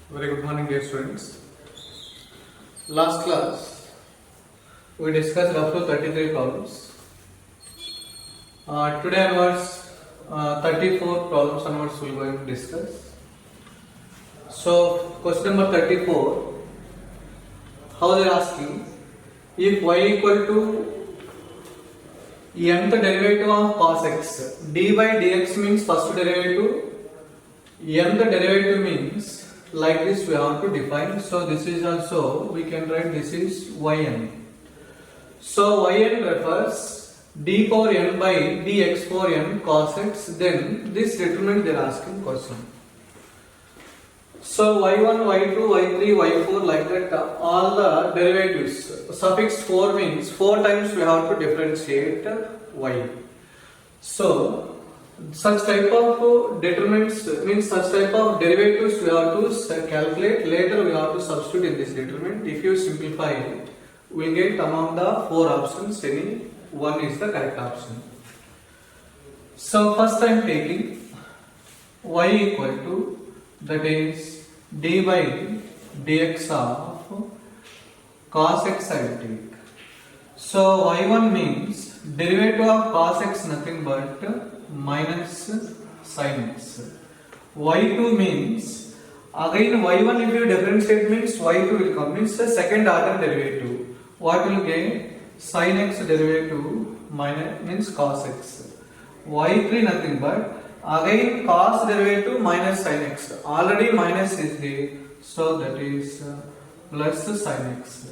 Very good morning, dear students. Last class we discussed up to 33 problems. Today onwards, 34 problems onwards we will going to discuss. So, question number 34. How they are asking if y equal to nth derivative of cos x, dy dx means first derivative, nth derivative means like this we have to define. So this is also we can write this is yn. So yn refers d power n by dx power n cos x. Then this determinant they are asking question. So y1, y2, y3, y4 like that all the derivatives. Suffix 4 means 4 times we have to differentiate y. So such type of determinants means such type of derivatives we have to calculate. Later we have to substitute in this determinant. If you simplify it, we will get among the 4 options any one is the correct option. So first I am taking y equal to, that is d by dx of cos x I will take. So y1 means derivative of cos x nothing but minus sin x. y2 means again y1 if you differentiate means y2 will come, means the second order derivative. What will get? Sin x derivative minus means cos x. y3 nothing but again cos derivative minus sin x. Already minus is there, so that is plus sin x.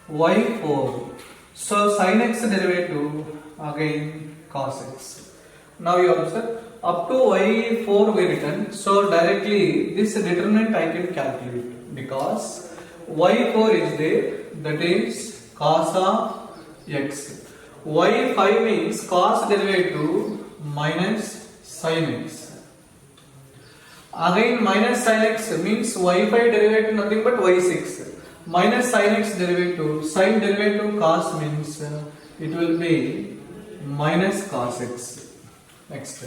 y4, so sin x derivative again cos x. Now you observe up to y4 we written, so directly this determinant I can calculate because y4 is there, that is cos of x. y5 means cos derivative minus sin x. Again minus sin x means y5 derivative nothing but y6. Minus sin x derivative, sin derivative cos means it will be minus cos x. Next,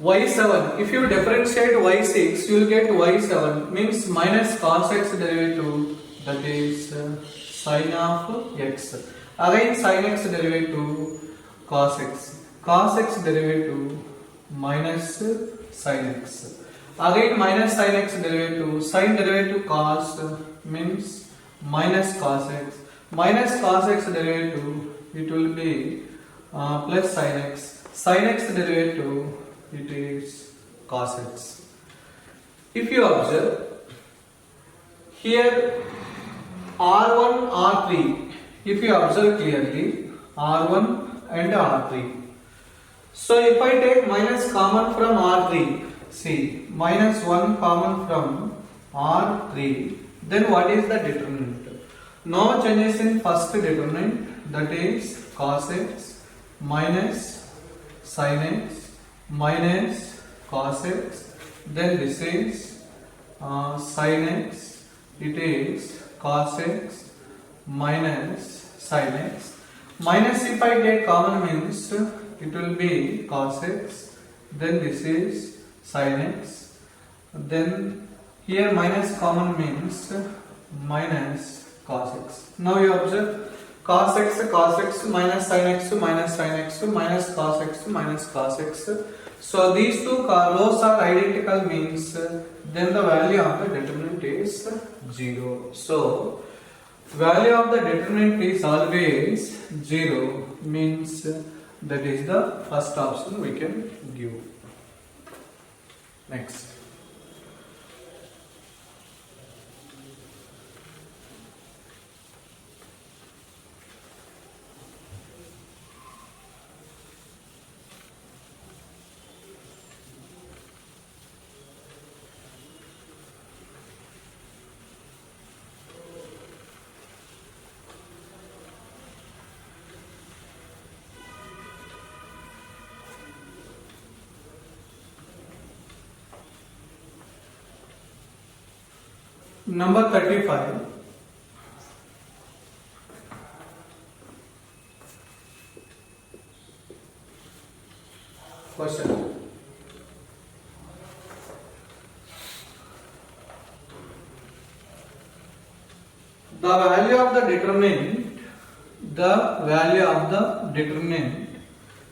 y7. If you differentiate y6, you will get y7 means minus cos x derivative, that is sin of x. Again sin x derivative cos x. Cos x derivative minus sin x. Again minus sin x derivative, sin derivative cos means minus cos x. Minus cos x derivative, it will be plus sin x. Sin x derivative, it is cos x. If you observe here R1, R3, if you observe clearly R1 and R3. So if I take minus common from R3, see minus 1 common from R3, then what is the determinant? No changes in first determinant, that is cos x minus sin x minus cos x, then this is sin x, it is cos x minus sin x. Minus if I take common means it will be cos x, then this is sin x, then here minus common means minus cos x. Now you observe cos x minus sin x minus sin x minus cos x minus cos x. So these two rows are identical means then the value of the determinant is 0. So value of the determinant is always 0 means that is the first option we can give. Next. Number 35. Question. the determinant, the value of the determinant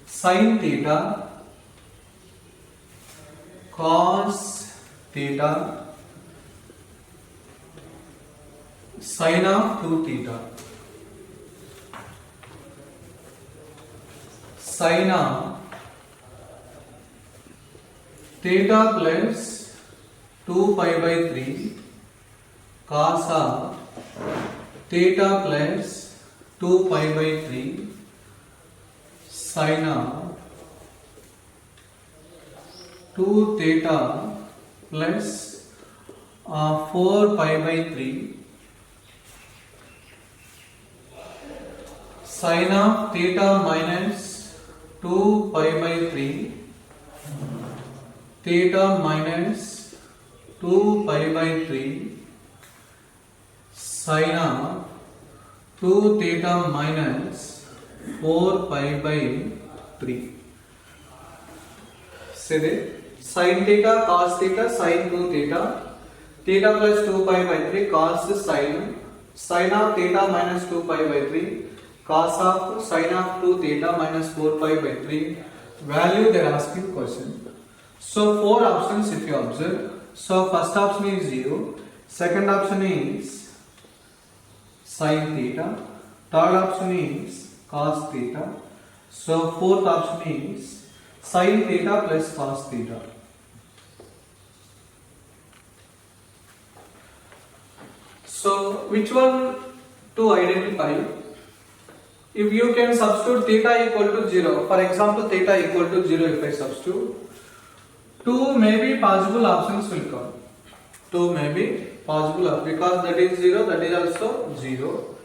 sin theta, cos theta, sin of 2 theta, sin of theta plus 2 pi by 3 cos of theta plus 2 pi by 3 sin of 2 theta plus 4 pi by 3 sin of theta minus 2 pi by 3 theta minus 2 pi by 3 sin of 2 theta minus 4 pi by 3. Say that sin theta, cos theta, sin 2 theta, theta plus 2 pi by 3 cos sin of theta minus 2 pi by 3 cos of sin of 2 theta minus 4 pi by 3 value they are asking question. So 4 options if you observe. So first option is 0, second option is sin theta, third option is cos theta, so fourth option is sin theta plus cos theta. So which one to identify? If you can substitute theta equal to 0, for example theta equal to 0 if I substitute, 2 maybe possible options will come. 2 may be possible because that is 0, that is also 0.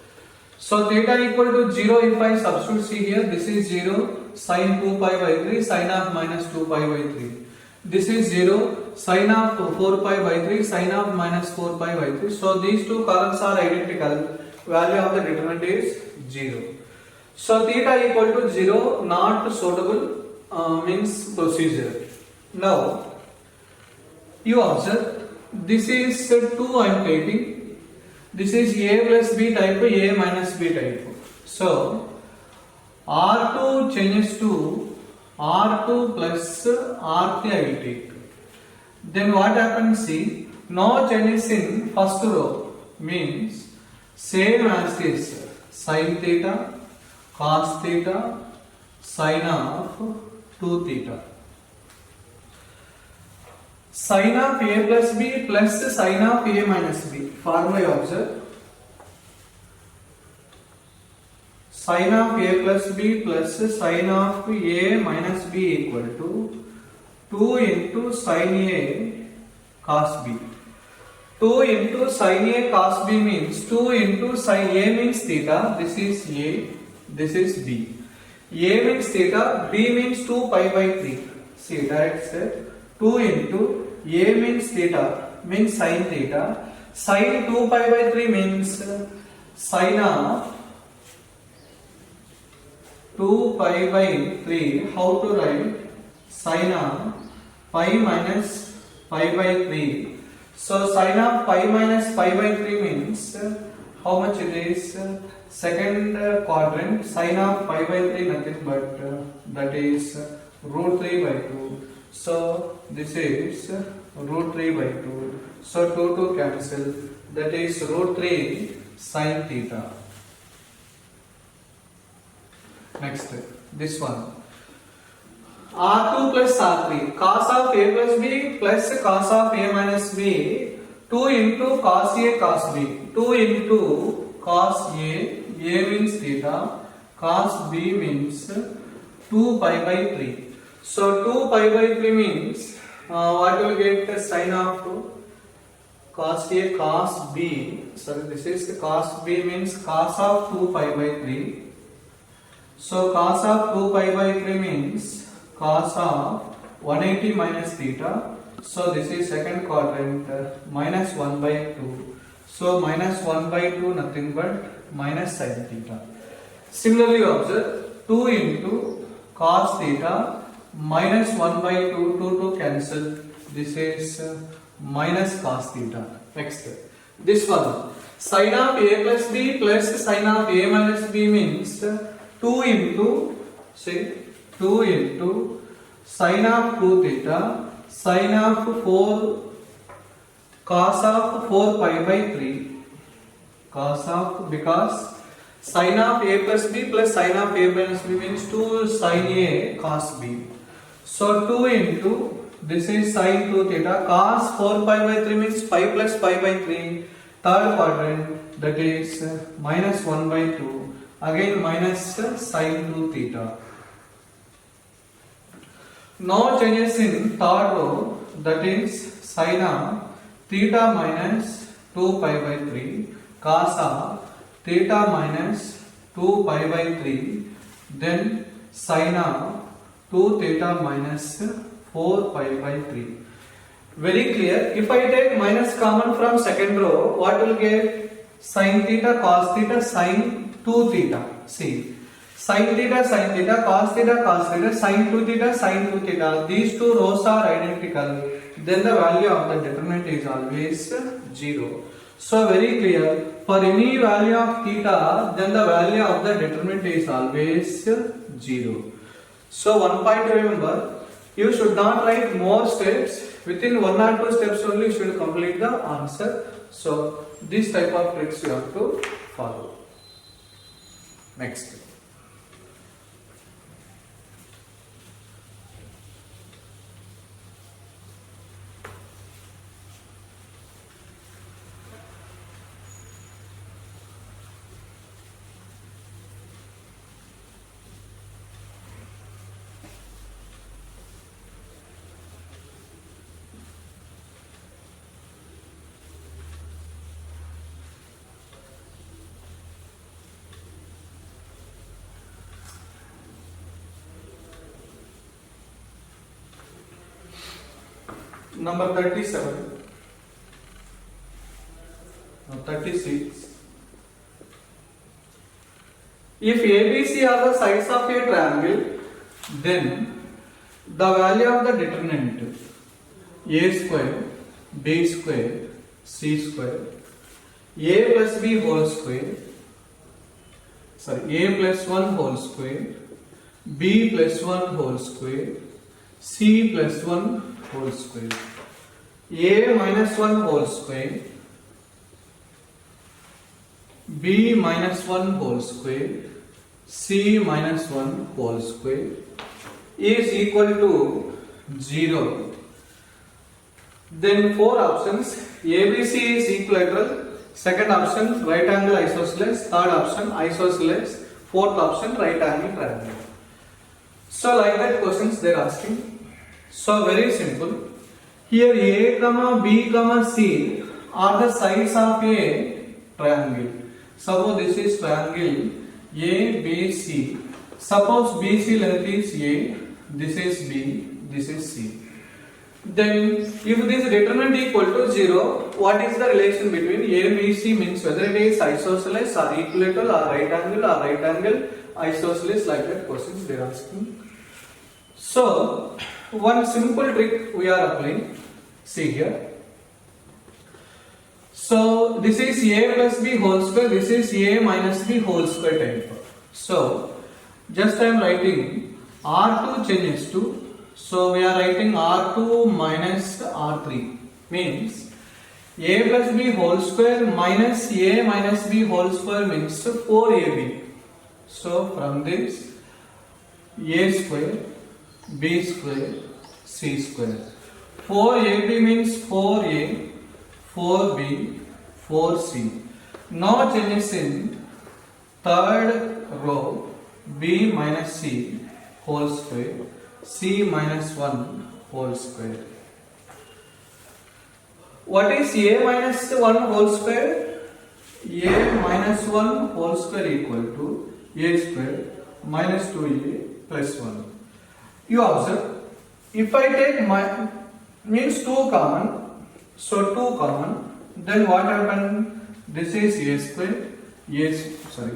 So theta equal to 0 if I substitute, see here, this is 0, sin 2 pi by 3, sin of minus 2 pi by 3. This is 0, sin of 4 pi by 3, sin of minus 4 pi by 3. So these two columns are identical, value of the determinant is 0. So theta equal to 0 not suitable means procedure. Now you observe, this is 2 I am taking, this is A plus B type, A minus B type. So R2 changes to R2 plus R3 I will take. Then what happens, see, no changes in first row means same as this, sin theta, cos theta, sin of 2 theta. Sin of A plus B plus sin of A minus B. Formula observe. Sin of A plus B plus sin of A minus B equal to 2 into sin A cos B. 2 into sin A cos B means 2 into sin A means theta. This is A, this is B. A means theta, B means 2 pi by 3. See, direct step. 2 into A means theta means sin theta, sin 2 pi by 3 means sin of 2 pi by 3. How to write? Sin of pi minus pi by 3. So sin of pi minus pi by 3 means how much it is? Second quadrant, sin of pi by 3 nothing but that is root 3 by 2. So this is root 3 by 2. So 2 to cancel. That is root 3 sin theta. Next, this one. R2 plus R3. Cos of A plus B plus cos of A minus B. 2 into cos A cos B. 2 into cos A. A means theta. Cos B means 2 pi by 3. So 2 pi by 3 means what will get sin of cos A cos B. Sorry, this is cos B means cos of 2 pi by 3. So cos of 2 pi by 3 means cos of 180 minus theta. So this is second quadrant, minus 1 by 2. So minus 1 by 2 nothing but minus sin theta. Similarly observe 2 into cos theta minus 1 by 2, 2 to cancel. This is minus cos theta. Next, This one. Sin of a plus b plus sin of a minus b means 2 into, say, 2 into sin of 2 theta, sin of 4, cos of 4 pi by 3, cos of, because sin of a plus b plus sin of a minus b means 2 sin a cos b. So 2 into, this is sin 2 theta, cos 4 pi by 3 means pi plus pi by 3, third quadrant, that is minus 1 by 2, again minus sin 2 theta. No changes in third row, that is sin of theta minus 2 pi by 3, cos of theta minus 2 pi by 3, then sin of 2 theta minus 4 pi by 3. Very clear. If I take minus common from second row, what will get? Sin theta, cos theta, sin 2 theta. See, sin theta, cos theta, sin 2 theta, sin 2 theta. These two rows are identical. Then the value of the determinant is always 0. So very clear. For any value of theta, then the value of the determinant is always 0. So one point to remember, you should not write more steps. Within 1 or 2 steps only you should complete the answer. So this type of tricks you have to follow. Next. Number 37, 36. If ABC are the sides of a triangle, then the value of the determinant a square, b square, c square, a plus b whole square, a plus 1 whole square, b plus 1 whole square, c plus 1 whole square, a minus 1 whole square, b minus 1 whole square, c minus 1 whole square is equal to 0. Then 4 options. ABC is equilateral. Second option right angle isosceles. Third option isosceles. Fourth option right angle triangle. So like that questions they are asking. So very simple. Here A, B, C are the sides of a triangle. Suppose this is triangle ABC. Suppose BC length is A, this is B, this is C. Then if this determinant equal to 0, what is the relation between ABC means whether it is isosceles or equilateral or right angle isosceles, like that questions they are asking. So one simple trick we are applying. See here. So this is a plus b whole square, this is a minus b whole square type. So just I am writing R2 changes to, so we are writing R2 minus R3 means a plus b whole square minus a minus b whole square means 4ab. So from this a square, b square, c square. 4ab means 4a, 4b, 4c. No changes in third row, b minus c whole square, c minus 1 whole square. What is a minus 1 whole square? A minus 1 whole square equal to a square minus 2a plus 1. You observe, if I take my means 2 common, so 2 common, then what happened? This is a square,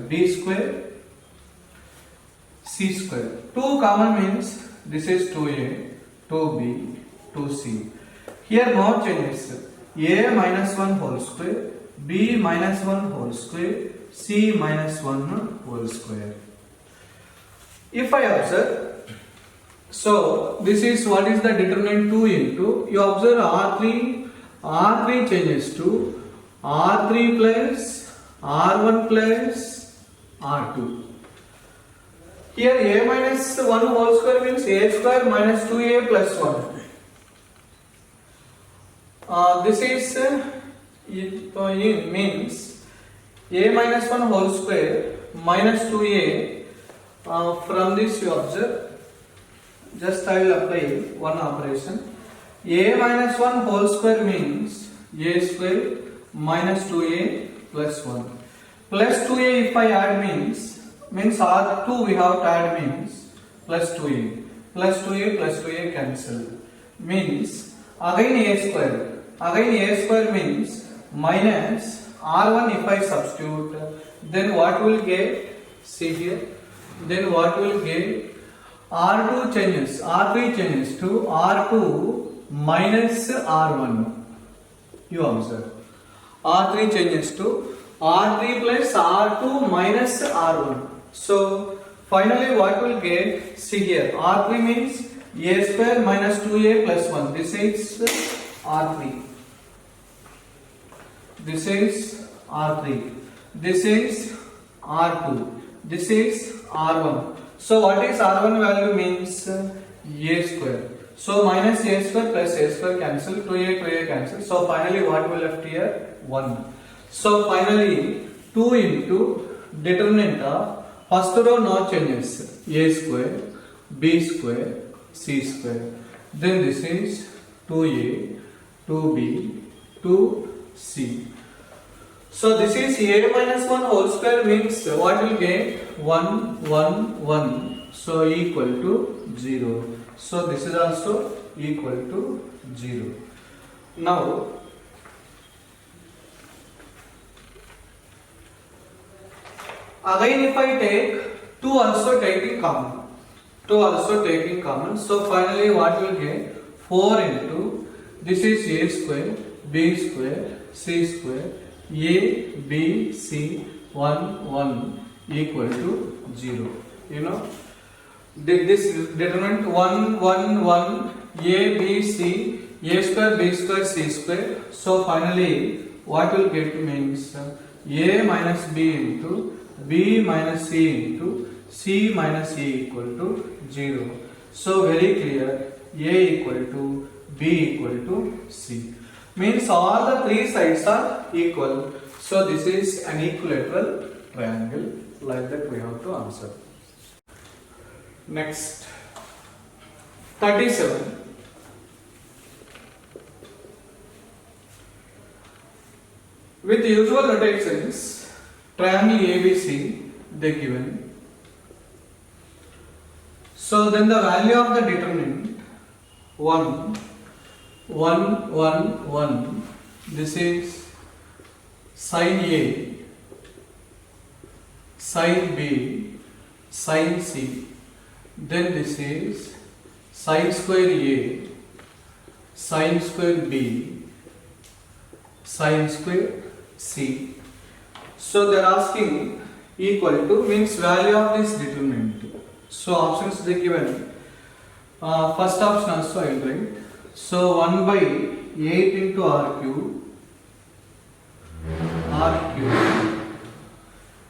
b square, c square. 2 common means this is 2a, 2b, 2c. Here no changes. A minus 1 whole square, b minus 1 whole square, c minus 1 whole square. If I observe, so this is what is the determinant 2 into, you observe R3 changes to R3 plus R1 plus R2. Here a minus 1 whole square means a square minus 2a plus 1. This is it means a minus 1 whole square minus 2a. From this you observe, just I will apply one operation. A minus 1 whole square means a square minus 2a plus 1. Plus 2a if I add means R2 we have to add means plus 2a. Plus 2a plus 2a cancel. Means again a square. Again a square means minus R1 if I substitute. Then what will get? See here. Then what will get? R2 changes. R3 changes to R2 minus R1. You observe. R3 changes to R3 plus R2 minus R1. So finally what will get? See here. R3 means a square minus 2a plus 1. This is R3. This is R3. This is R2. This is R1. So what is R1 value means a square. So minus a square plus a square cancel, 2a cancel. So finally what will left here? 1. So finally 2 into determinant of first row no changes. A square, b square, c square. Then this is 2a, 2b, 2c. So this is a minus 1 whole square means what will get? 1, 1, 1. So equal to 0. So this is also equal to 0. Now again if I take 2 also taking common. 2 also taking common. So finally what will get? 4 into, this is a square, b square, c square, a, b, c, 1, 1 equal to 0. You know, this determinant 1, 1, 1, a, b, c, a square, b square, c square. So finally what will get means a minus b into b minus c into c minus a equal to 0. So very clear, a equal to b equal to c. Means all the three sides are equal. So this is an equilateral triangle. Like that we have to answer. Next, 37. With usual notations, triangle ABC they given. So then the value of the determinant 1, 1, 1, 1. This is sin A, sin B, sin C. Then this is sin square A, sin square B, sin square C. So they are asking equal to means value of this determinant. So options they given. First option also I will write. So 1 by 8 into R cube,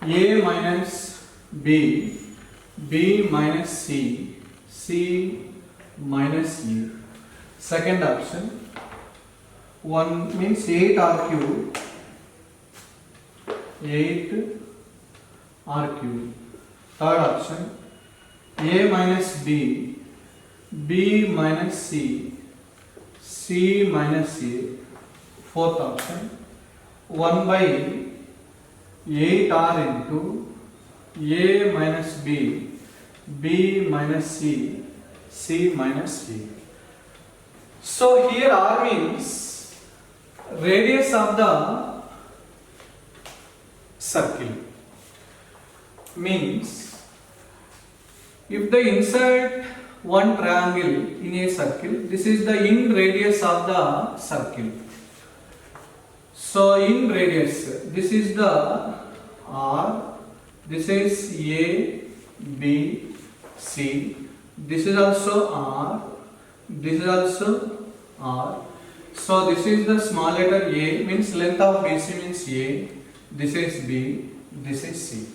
A minus B, B minus C, C minus E. Second option, 1 means 8 R cube, 8 R cube. Third option, A minus B, B minus C, C minus A. Fourth option, 1 by 8 R into A minus B, B minus C, C minus A. So here R means radius of the circle. Means if they insert one triangle in a circle, this is the end radius of the circle. So in radius, this is the R, this is A, B, C, this is also R, this is also R. So this is the small letter A, means length of BC means A, this is B, this is C.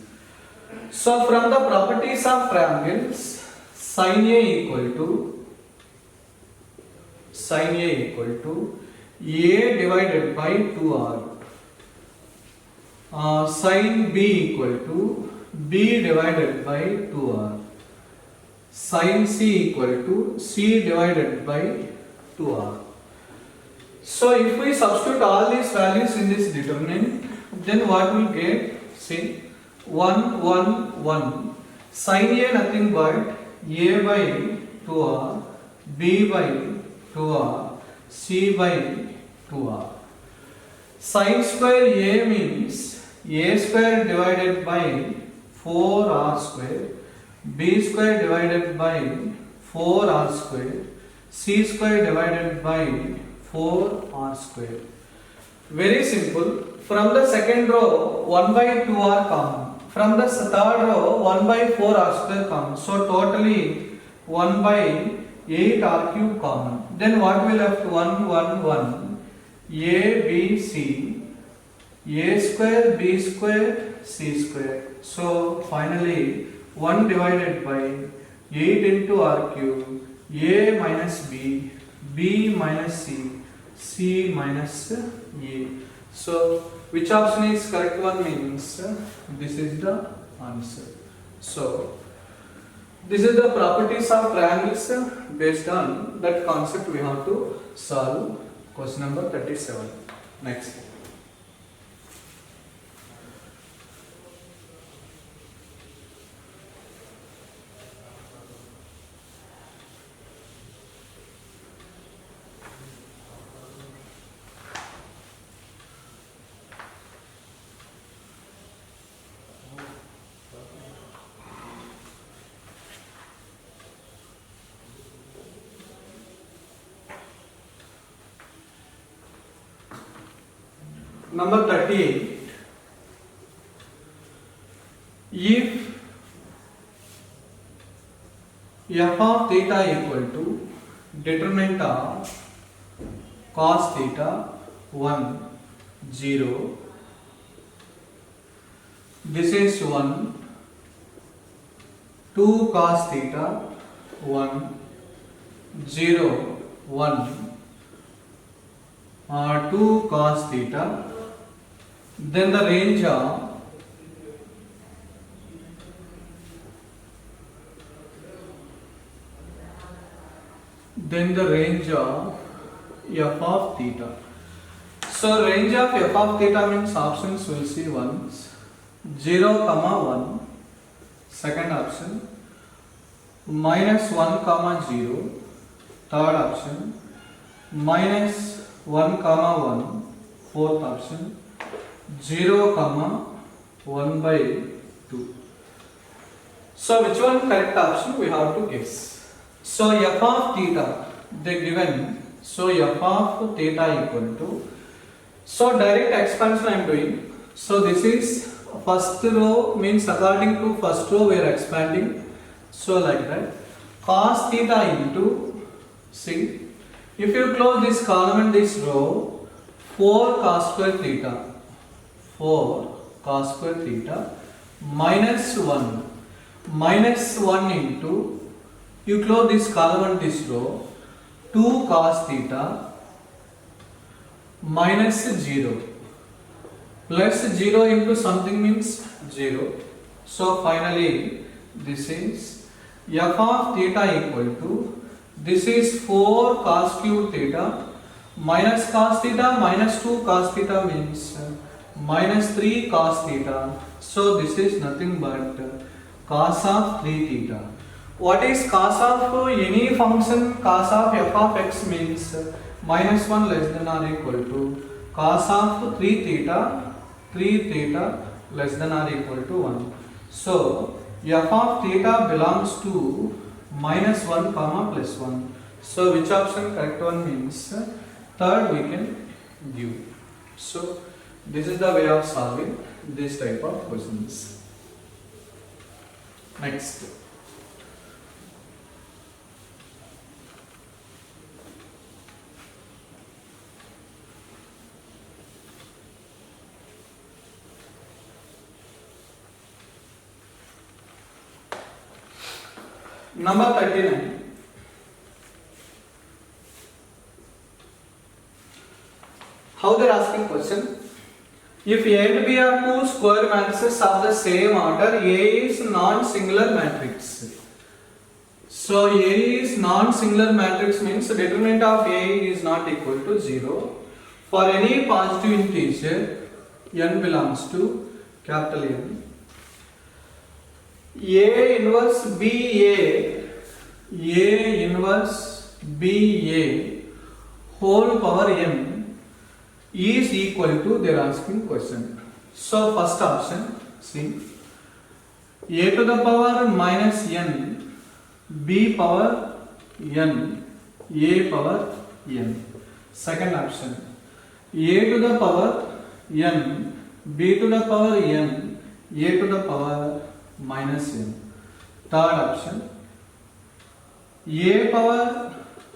So from the properties of triangles, sin A equal to A divided by 2R. Sin B equal to B divided by 2R. Sin C equal to C divided by 2R. So if we substitute all these values in this determinant, then what we get? See, 1, 1, 1. Sin A nothing but A by 2R, B by 2R, C by 2R. Sin square A means A square divided by 4R square, B square divided by 4R square, C square divided by 4R square. Very simple. From the second row 1 by 2R common. From the third row 1 by 4R square common. So totally 1 by 8R cube common. Then what will left? 1, 1, 1. A, B, C. A square, B square, C square. So finally 1 divided by 8 into R cube. A minus B, B minus C, C minus A. So which option is correct one means this is the answer. So this is the properties of triangles. Based on that concept we have to solve question number 37. Next. Number 38. If f of theta equal to determinant of cos theta 1, 0, this is 1, 2 cos theta 1, 0, 1, 2 cos theta, then the range of f of theta. So range of f of theta means options will see once 0, 1, second option, minus 1, 0, third option, minus 1, 1, fourth option, 0, 1 by 2. So which one correct option we have to guess. So f of theta they given. So f of theta equal to. So direct expansion I am doing. So this is first row means according to first row we are expanding. So like that. Cos theta into, see, if you close this column and this row, 4 cos square theta. 4 cos square theta minus 1 into, you close this column and this row, 2 cos theta minus 0 plus 0 into something means 0. So finally this is f of theta equal to, this is 4 cos cube theta minus cos theta minus 2 cos theta means minus 3 cos theta. So this is nothing but cos of 3 theta. What is cos of any function? Cos of f of x means minus 1 less than or equal to cos of 3 theta less than or equal to 1. So f of theta belongs to minus 1 comma plus 1. So which option correct one means third we can give. So this is the way of solving this type of questions. Next. Number 39. How they are asking question? If A and B are two square matrices of the same order, A is non-singular matrix. So A is non-singular matrix means the determinant of A is not equal to 0. For any positive integer, n belongs to capital N. A inverse BA, A inverse BA whole power n is equal to, they are asking question. So first option, see, A to the power minus n, B power n, A power n. Second option, A to the power n, B to the power n, A to the power minus n. Third option, A power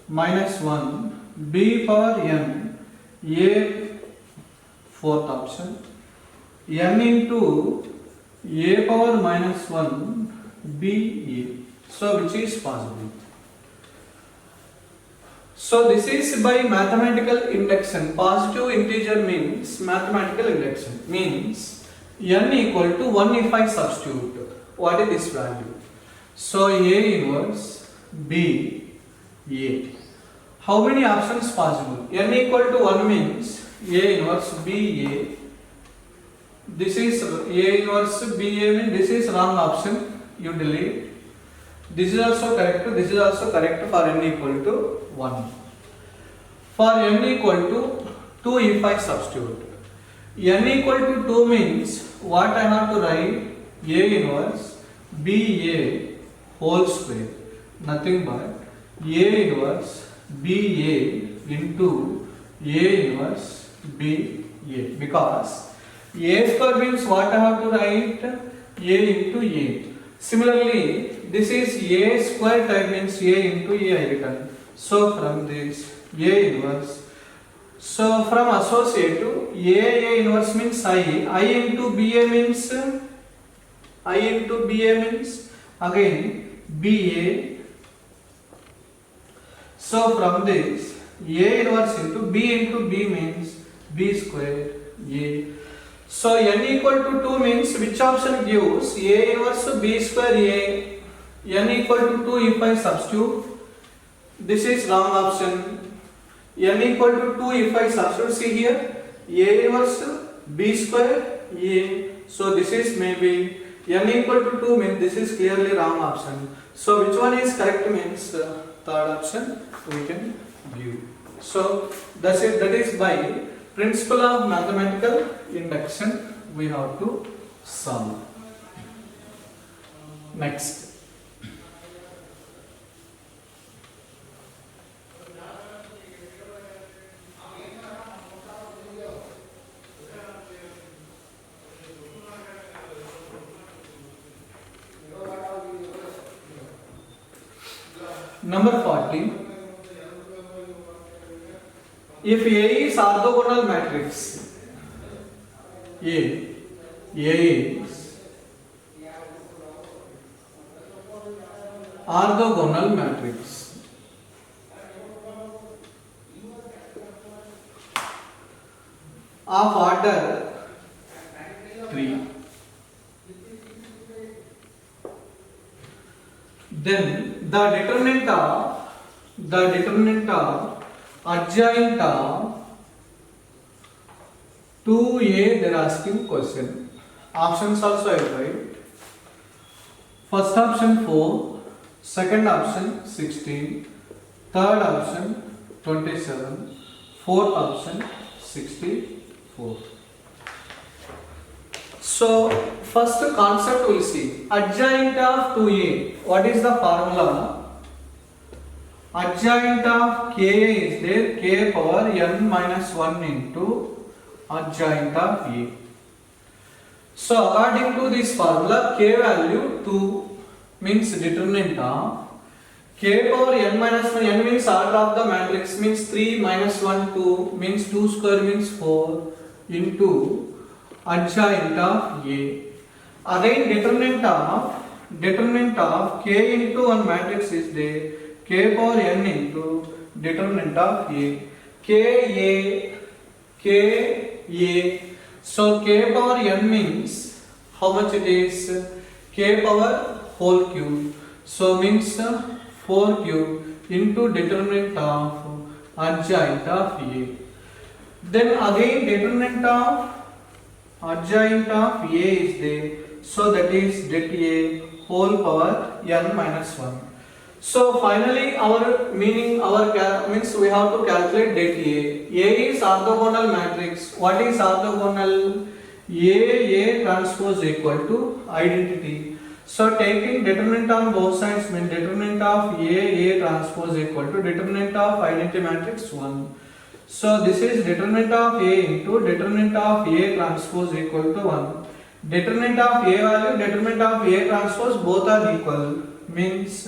minus 1, B power n, A. Fourth option, n into A power minus 1, B A. So which is possible? So this is by mathematical induction. Positive integer means mathematical induction. Means n equal to 1 if I substitute. What is this value? So A inverse B A. How many options possible? N equal to 1 means A inverse B A. This is A inverse B A means this is wrong option. You delete. This is also correct. This is also correct for n equal to 1. For n equal to 2 if I substitute. N equal to 2 means what I have to write? A inverse B A whole square. Nothing but A inverse B A into A inverse B A, because A square means what I have to write? A into A. Similarly, this is A square type means A into A I written. So from this A inverse, so from associate to A inverse means I into BA means again BA. So from this A inverse into B means B square A. So n equal to 2 means which option gives? A inverse B square A. N equal to 2 if I substitute. This is wrong option. N equal to 2 if I substitute. See here, A inverse B square A. So this is maybe n equal to 2 means this is clearly wrong option. So which one is correct means third option we can give. So that is by principle of mathematical induction we have to solve. Next. Number 40. If A is orthogonal matrix, A is orthogonal matrix of order 3, then the determinant of adjoint of 2A, they are asking question. Options also I write. First option 4, second option 16, third option 27, fourth option 64. So first concept we will see. Adjoint of 2A. What is the formula? Adjoint of K is there, K power n minus 1 into adjoint of A. So according to this formula, k value 2 means determinant of k power n minus 1, n means order of the matrix, means 3 minus 1 2 means 2 square means 4 into adjoint of A. Again determinant of k into 1 matrix is there, k power n into determinant of A. K. So k power n means how much it is? K power whole cube. So means 4 cube into determinant of adjoint of A. Then again determinant of adjoint of A is there. So that is det A whole power n minus 1. So finally our means we have to calculate det A. A is orthogonal matrix. What is orthogonal? A transpose equal to identity. So taking determinant on both sides means determinant of A transpose equal to determinant of identity matrix 1. So this is determinant of A into determinant of A transpose equal to 1. Determinant of A value, determinant of A transpose both are equal, means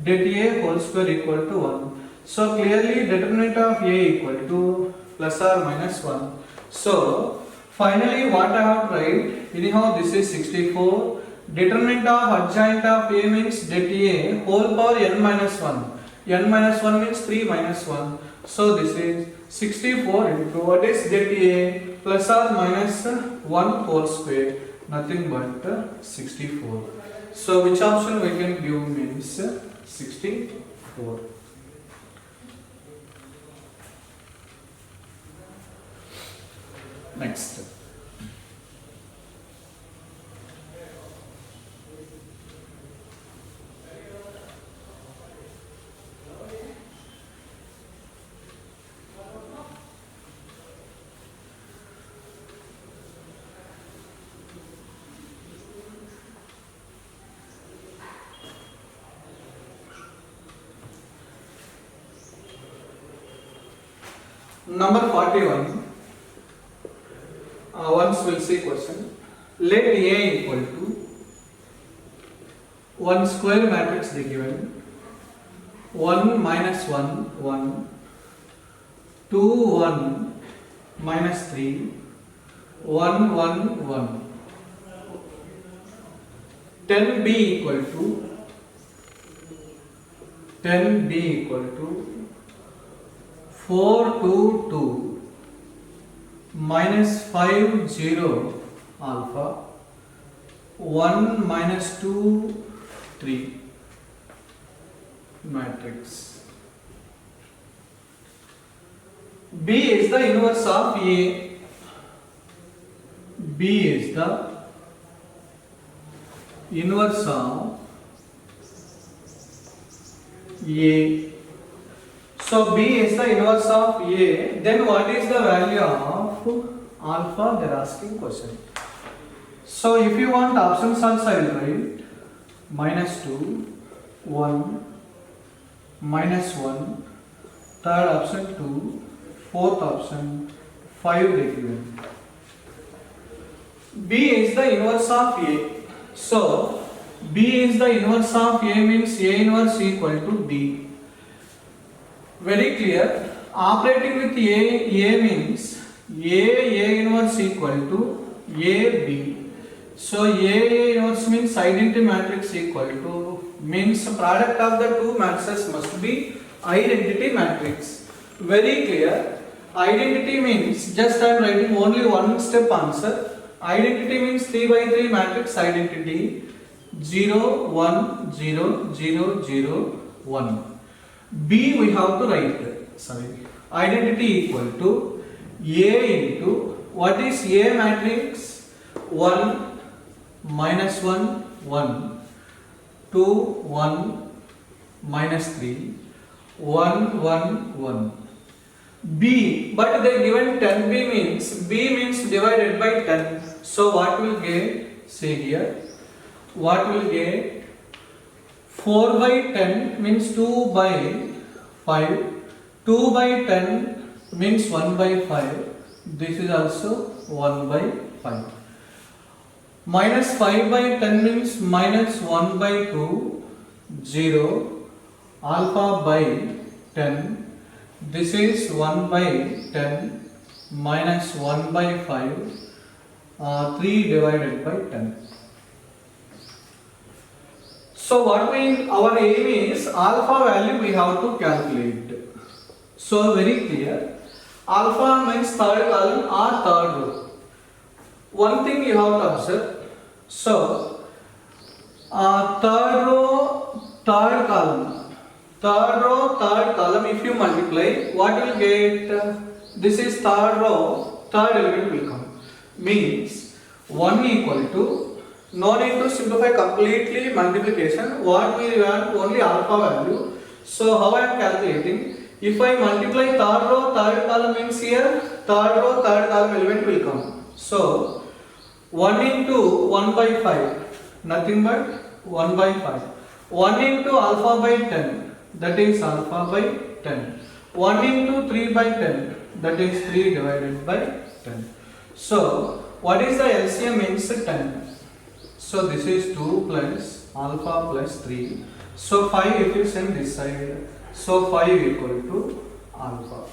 det A whole square equal to 1. So clearly determinant of A equal to plus or minus 1. So finally what I have to write, anyhow this is 64. Determinant of adjoint of A means det A whole power n minus 1. N minus 1 means 3 minus 1. So this is 64 into what is det A plus or minus 1 whole square, nothing but 64. So which option we can give means 64. Next. Number 41. Once we'll see question. Let A equal to 1 square matrix they given. 1 minus 1 1, 2 1 minus 3 1 1 1. 10b equal to 4 2 2 minus 5 0 alpha 1 minus 2 3 matrix. B is the inverse of A. B is the inverse of A. So B is the inverse of A. Then what is the value of alpha? They are asking question. So if you want options also I will write minus 2, 1, minus 1, third option 2, fourth option 5 they given. B is the inverse of A. So B is the inverse of A means A inverse equal to D. Very clear. Operating with A means A inverse equal to AB. So A inverse means identity matrix equal to, means product of the two matrices must be identity matrix. Very clear. Identity means, just I am writing only one step answer. Identity means 3 by 3 matrix identity 0 1 0 0 0 1. B we have to write, identity equal to A into, what is A matrix? 1 minus 1 1, 2 1 minus 3 1 1 1. B, but they given 10b means, B means divided by 10. So what will get? Say here, what will get? 4 by 10 means 2 by 5, 2 by 10 means 1 by 5, This is also 1 by 5. Minus 5 by 10 means minus 1 by 2, 0. Alpha by 10. This is 1 by 10 minus 1 by 5. 3 divided by 10. So what our aim is alpha value we have to calculate. So very clear. Alpha means third column or third row. One thing you have to observe. So third row, third column. Third row, third column. If you multiply, what will get? This is third row. Third element will come. Means 1 equal to. No need to simplify completely multiplication. What we want only alpha value. So how I am calculating? If I multiply third row, third column means here third row, third column element will come. So 1 into 1 by 5, nothing but 1 by 5. 1 into alpha by 10, that is alpha by 10. 1 into 3 by 10, that is 3 divided by 10. So what is the LCM means 10. So this is 2 plus alpha plus 3. So 5 if you send this side. So 5 equal to alpha.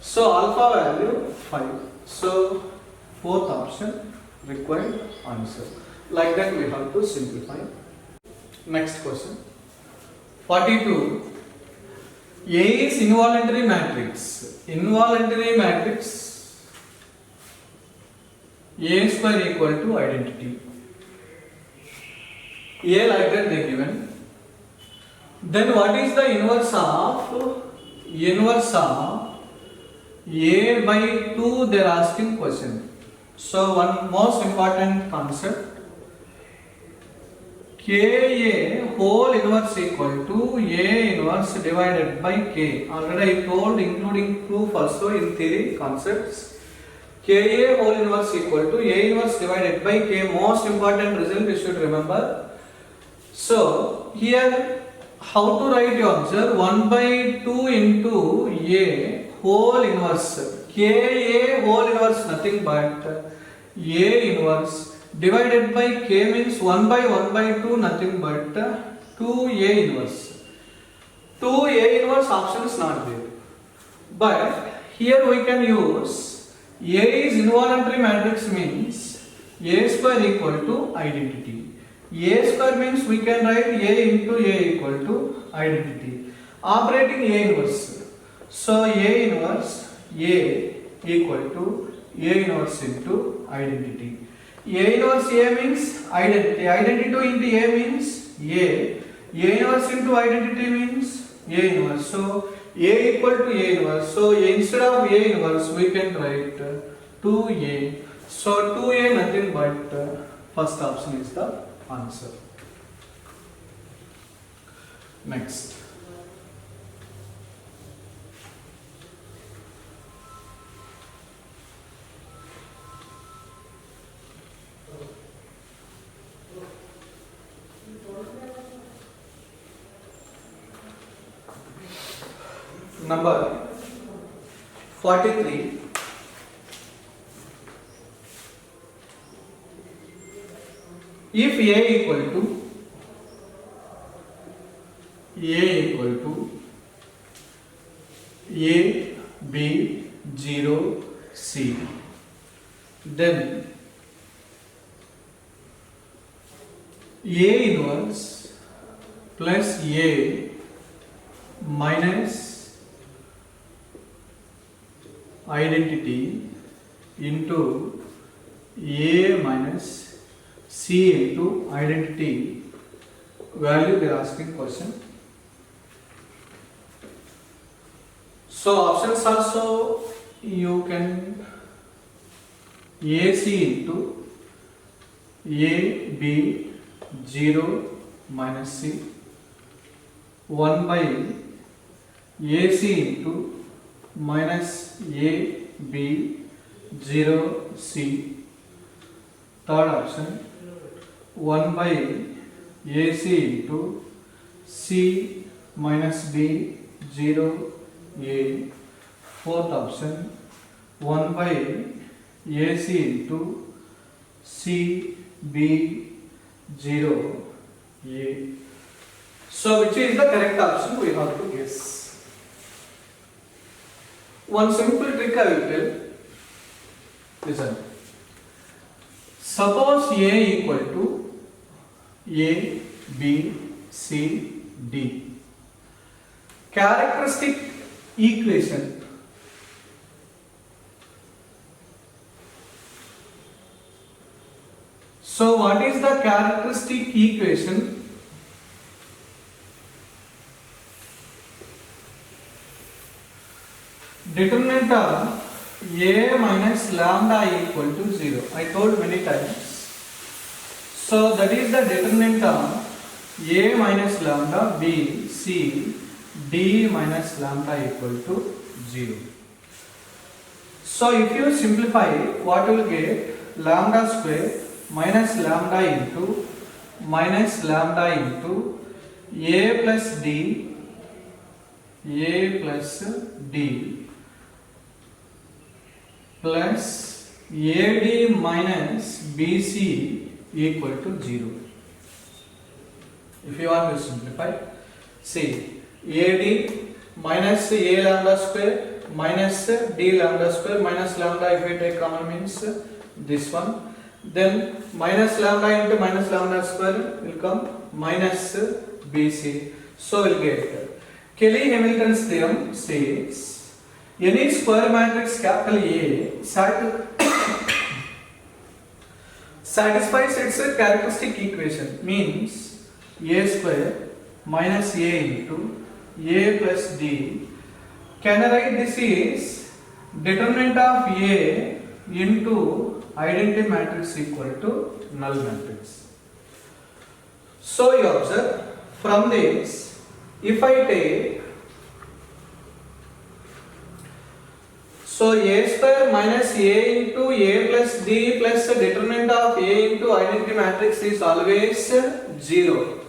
So alpha value 5. So fourth option required answer. Like that we have to simplify. Next question. 42. A is involuntary matrix. Involuntary matrix A square equal to identity. A like that they given. Then what is the inverse of A by 2 they are asking question. So one most important concept, Ka whole inverse equal to A inverse divided by K. Already I told including proof also in theory concepts. Ka whole inverse equal to A inverse divided by K. Most important result you should remember. So here how to write you observe 1 by 2 into A whole inverse. Ka whole inverse nothing but A inverse divided by K means 1 by 2 nothing but 2A inverse. 2A inverse option is not there. But here we can use A is involuntary matrix means A square equal to identity. A square means we can write A into A equal to identity. Operating A inverse. So A inverse A equal to A inverse into identity. A inverse A means identity. Identity into A means A. A inverse into identity means A inverse. So A equal to A inverse. So instead of A inverse we can write 2A. So 2A nothing but first option is the answer. Next. Number 43. If A equal to A, B, 0, C, then A inverse plus A minus identity into A minus C into identity value they are asking question. So options also you can AC into A, B, 0 minus C, 1 by AC into minus A, B, 0, C. Third option 1 by AC into C minus B, 0, A. Fourth option 1 by AC into C B 0 A. So which is the correct option we have to guess. One simple trick I will tell. Listen. Suppose A equal to A, B, C, D. Characteristic equation. So what is the characteristic equation? Determinant of A minus lambda equal to 0. I told many times. So that is the determinant of A minus lambda, B, C, D minus lambda equal to 0. So if you simplify, what will get? Lambda square minus lambda into A plus D plus AD minus BC equal to 0. If you want to simplify, see AD minus A lambda square minus D lambda square minus lambda, if we take common means this one, then minus lambda into minus lambda square will come minus BC. So we'll get Kelly-Hamilton's theorem says any square matrix capital A satisfies its characteristic equation, means A square minus A into A plus D. Can I write this is determinant of A into identity matrix equal to null matrix. So you observe from this, if I take, so A square minus A into A plus D plus the determinant of A into identity matrix is always 0.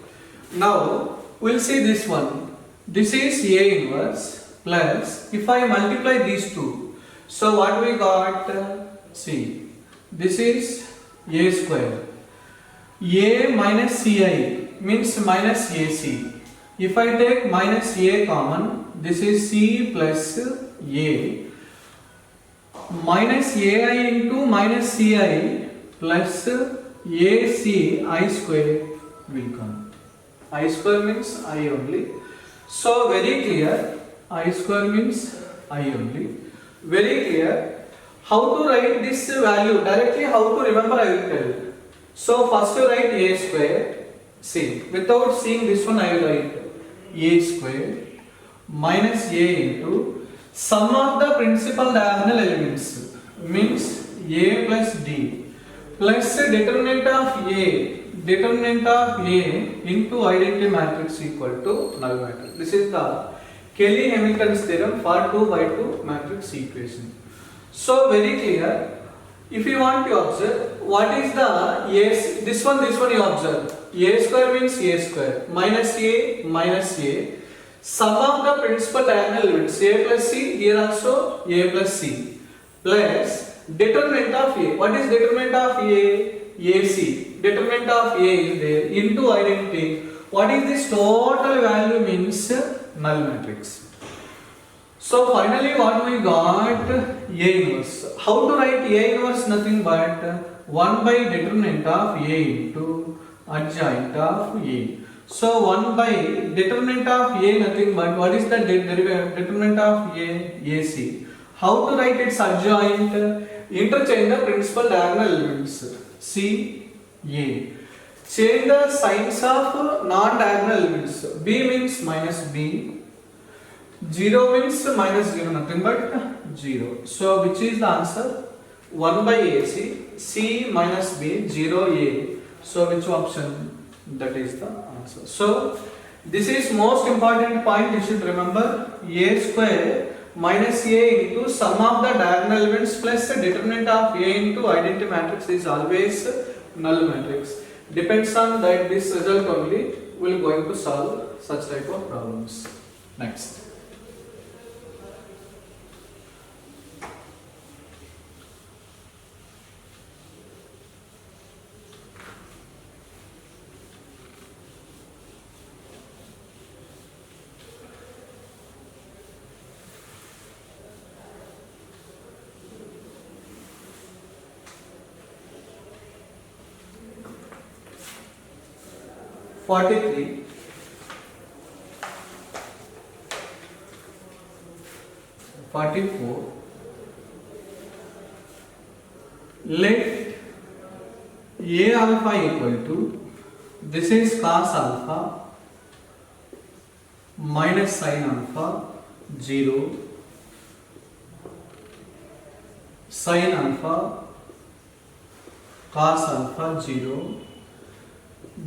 Now we'll see this one. This is A inverse plus, if I multiply these two, so what we got? See, this is A square. A minus Ci means minus AC. If I take minus A common, this is C plus A. Minus AI into minus CI plus AC I square will come. I square means I only. So very clear, I square means I only. Very clear. How to write this value? Directly how to remember I will tell. So first you write A square. See, without seeing this one I will write A square minus A into sum of the principal diagonal elements, means A plus D plus determinant of A into identity matrix equal to null matrix. This is the Kelly-Hamilton's theorem for 2 by 2 matrix equation. So very clear. If you want to observe what is the A, this one you observe. A square means A square minus A. Sum of the principal diagonal elements A plus C, here also A plus C plus determinant of A. What is determinant of A? AC. Determinant of A is there into identity. What is this total value means null matrix. So finally what we got? A inverse. How to write A inverse? Nothing but 1 by determinant of A into adjoint of A. So 1 by determinant of A nothing but what is the determinant of A? AC. How to write its adjoint? Interchange the principal diagonal elements C, A. Change the signs of non-diagonal elements. B means minus B. 0 means minus 0, nothing but 0. So which is the answer? 1 by AC, C minus B, 0 A. So which option? That is the answer. So this is most important point you should remember. A square minus A into sum of the diagonal elements plus the determinant of A into identity matrix is always null matrix. Depends on that this result only we will going to solve such type of problems. Next. 43, 44. Let A alpha equal to, this is cos alpha minus sin alpha 0, sin alpha cos alpha 0,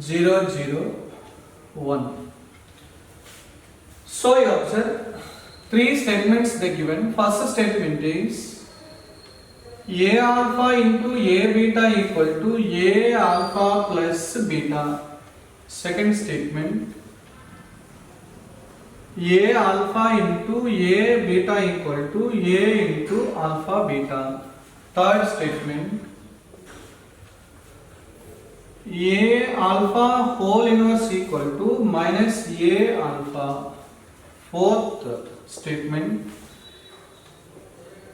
0, 0, 1. So you observe three statements they given. First statement is A alpha into A beta equal to A alpha plus beta. Second statement, A alpha into A beta equal to A into alpha beta. Third statement, A alpha whole inverse equal to minus A alpha. Fourth statement,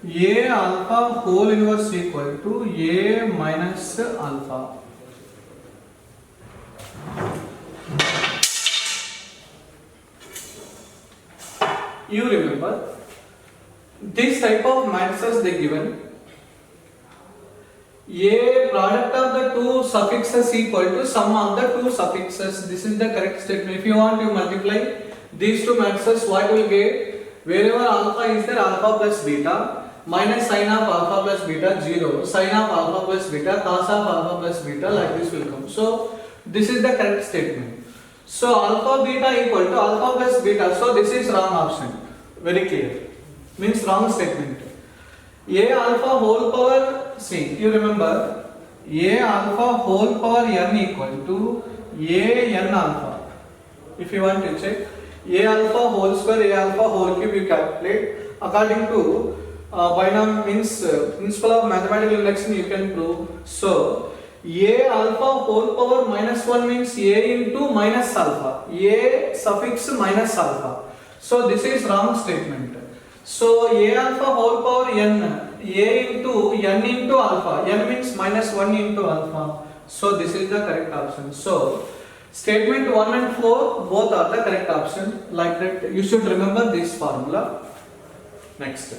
A alpha whole inverse equal to A minus alpha. You remember this type of matrices they given. A product of the two suffixes equal to sum of the two suffixes. This is the correct statement. If you want to multiply these two matrices, what will get? Wherever alpha is there, alpha plus beta, minus sin of alpha plus beta 0, sin of alpha plus beta, cos of alpha plus beta, like this will come. So this is the correct statement. So alpha beta equal to alpha plus beta. So this is wrong option. Very clear. Means wrong statement. A alpha whole power, see, you remember, A alpha whole power n equal to A n alpha. If you want to check, A alpha whole square, A alpha whole cube you calculate. According to binomial means principle of mathematical induction you can prove. So A alpha whole power minus 1 means A into minus alpha. A suffix minus alpha. So this is wrong statement. So A alpha whole power n, A into n into alpha. N means minus 1 into alpha. So this is the correct option. So statement 1 and 4 both are the correct option. Like that you should remember this formula. Next.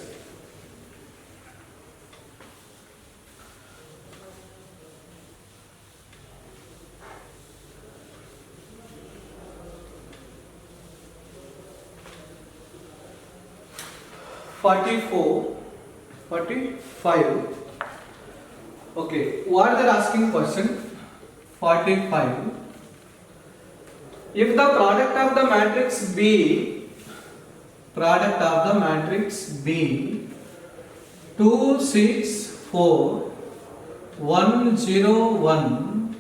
(44), 45. Okay, what they are asking question? 45. If the product of the matrix B, 2, 6, 4, 1, 0, 1,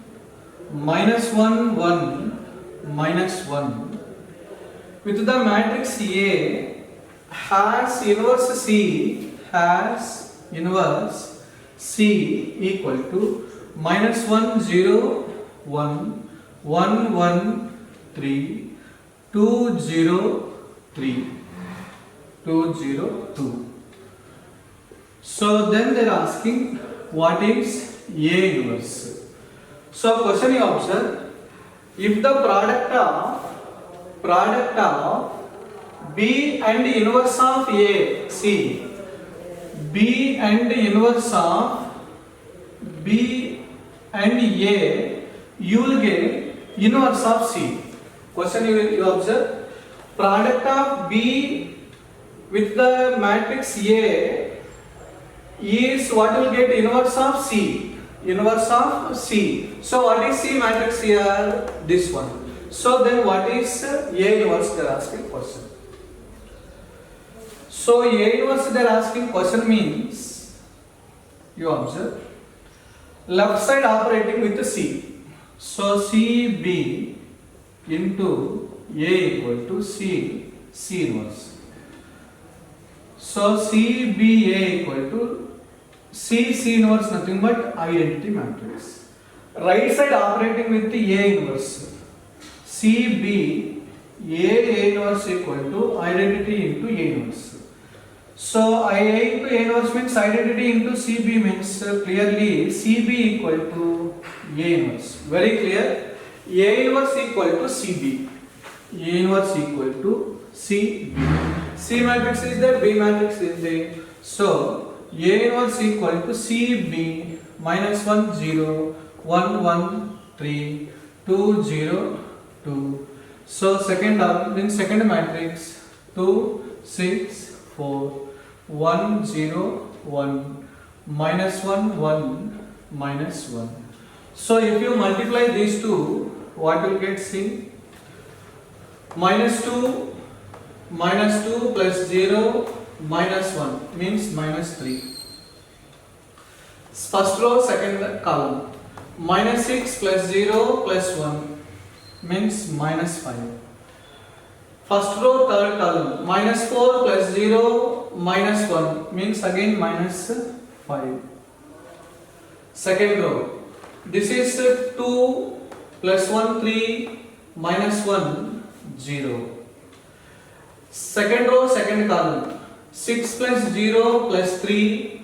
minus 1, 1, minus 1, with the matrix A has inverse C equal to minus 1, 0, 1, 1, 1, 3, 2, 0, 3, 2, 0, 2. So then they are asking what is A inverse. So question you observe, if the product of B and inverse of A, see, B and inverse of B and A, you will get inverse of C. Question you observe, product of B with the matrix A is what will get inverse of C. Inverse of C. So what is C matrix here? This one. So then what is A inverse they are asking question. So A inverse they are asking question means, you observe, left side operating with C. So CB into A equal to C inverse. So CBA equal to C inverse nothing but identity matrix. Right side operating with the A inverse. CB A inverse equal to identity into A inverse. So A into A inverse means identity into CB means clearly CB equal to A inverse. Very clear. A inverse equal to CB. A inverse equal to CB. C matrix is there, B matrix is there. So A inverse equal to CB minus 1 0 1 1 3 2 0 2. So second matrix 2 6 4 1 0 1 minus 1 1 minus 1. So if you multiply these two, what will get? C minus 2 plus 0 minus 1 means minus 3. First row, second column. Minus 6 plus 0 plus 1 means minus 5. First row, third column. Minus 4 plus 0 minus 1 means again minus 5. Second row. This is 2 plus 1 3 minus 1 0. Second row, second column. 6 plus 0 plus 3.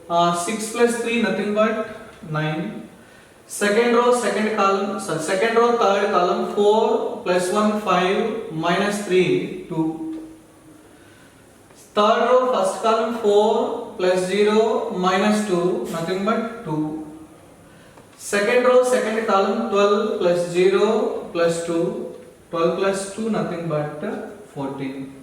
6 plus 3 nothing but 9. Second row, second column. Second row, third column. 4 plus 1 5 minus 3 2. Third row, first column. 4 plus 0 minus 2 nothing but 2. Second row, second column. 12 plus 0 plus 2. 12 plus 2 nothing but 14.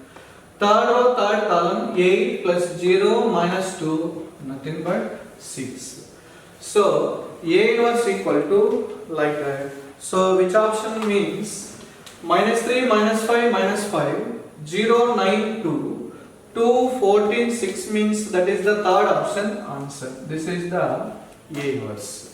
Third row, third column. 8 plus 0 minus 2 nothing but 6. So A inverse equal to like that. So which option means? Minus 3 minus 5 minus 5 0 9 2 2 14 6 means that is the third option answer. This is the A inverse.